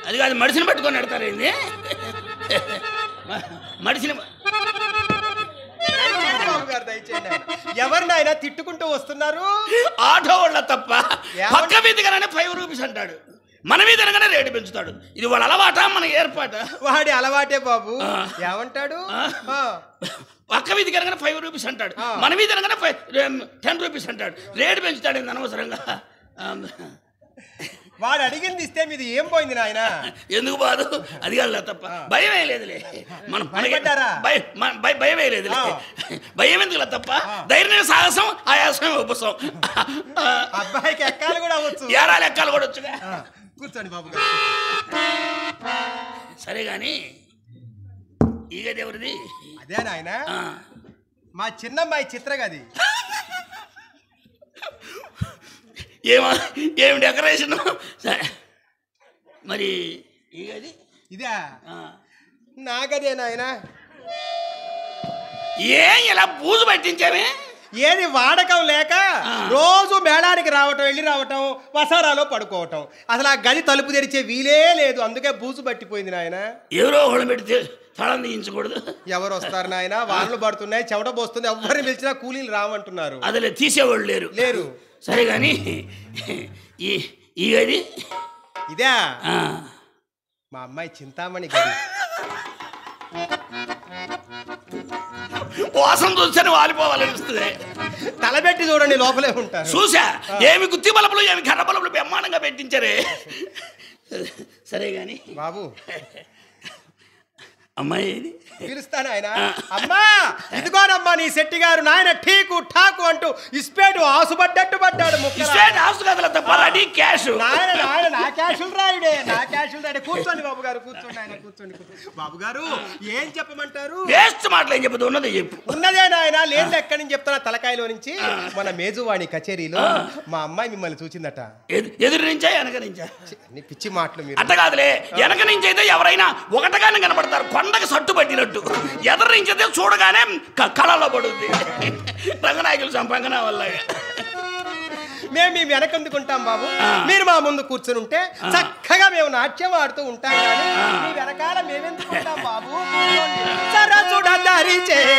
అది కాదు మనిషిని పట్టుకొని నడతారు ఏంది మనిషిని ఎవరినైనా తిట్టుకుంటూ వస్తున్నారు ఆటో వాళ్ళ తప్ప పక్క వీధిగానే 5 రూపీస్ అంటాడు మన మీద అనగానే రేటు పెంచుతాడు ఇది వాళ్ళ అలవాట మన ఏర్పాట వాడి అలవాటే బాబు ఏమంటాడు పక్క వీధికి అనగానే 5 రూపీస్ అంటాడు మన మీద అనగానే 10 రూపీస్ అంటాడు రేటు పెంచుతాడు అనవసరంగా వాడు అడిగింది ఇస్తే మీది ఏం పోయింది నాయన ఎందుకు బాదు అది కాదు తప్ప భయం వేయలేదులే మనం భయం వేయలేదులే భయం ఎందుకు తప్ప ధైర్యం సాహసం ఆయాసం ఉపసం అబ్బాయికి ఎక్కాలు కూడా అవ్వచ్చు ఏడాది ఎక్కాలు కూడా వచ్చుగా కూర్చోండి బాబు సరే గాని ఈ గది ఎవరిది అదే నాయన మా చిన్నమ్మాయి చిత్రగది ఏమి డెకరేషన్ మరి ఈ గది ఇదే నా గదే నాయన ఇలా బూజు పట్టించామే ఏది వాడకం లేక రోజు మేళానికి రావటం వెళ్ళి రావటం వసారాలో పడుకోవటం అసలు ఆ గది తలుపు తెరిచే వీలే లేదు అందుకే బూజు పట్టిపోయింది నాయన ఎవరో ఒకళ్ళు పెడితే తాళం తీయించకూడదు ఎవరు వస్తారు నాయన వానలు పడుతున్నాయి చెమట పోస్తుంది ఎవరిని పిలిచినా కూలీలు రావంటున్నారు అదిలే తీసేవాళ్ళు లేరు సరే కానీ ఈ గది ఇదే మా అమ్మాయి చింతామణి గది వాసన చూస్తే వాలిపోవాలనిపిస్తుంది తలబెట్టి చూడండి లోపలే ఉంటారు చూసా ఏమి గుత్తి బలపులు ఏమి కర్ర బలపులు బ్రహ్మాండంగా పెట్టించారే సరే గాని బాబు అమ్మాయి పిలుస్తాను ఆయన అమ్మా ఇదిగోనమ్మా నీ శెట్టి గారు నాయన ఠీకు ఠాకు అంటూ ఇస్పేటు ఆసుపడ్డట్టు పడ్డాడు నా క్యాషులు రాయుడే కూర్చోండి బాబు గారు కూర్చోండి ఆయన కూర్చోండి బాబు గారు ఏం చెప్పమంటారు మాటలు ఏం చెప్పదు ఉన్నదే నాయన లేదు ఎక్కడి నుంచి చెప్తున్నా తలకాయలో నుంచి మన మేజువాణి కచేరీలో మా అమ్మాయి మిమ్మల్ని చూసిందట ఎదురు నుంచా వెనక నుంచా పిచ్చి మాటలు మీరు అట్ట కాదులే వెనక నుంచి అయితే ఎవరైనా ఒకటగానే కనబడతారు కొండకు సట్టు పట్టినట్టు ఎదురు నుంచి అయితే చూడగానే కళలో పడుద్ది రంగనాయకులు సంపంగన వల్ల మేము మీ వెనకందుకుంటాం బాబు మీరు మా ముందు కూర్చుని ఉంటే చక్కగా మేము నాట్యం ఆడుతూ ఉంటాం కానీ మీ వెనకాల మేమెందుకుంటాం బాబు సరసుడ దరి చేర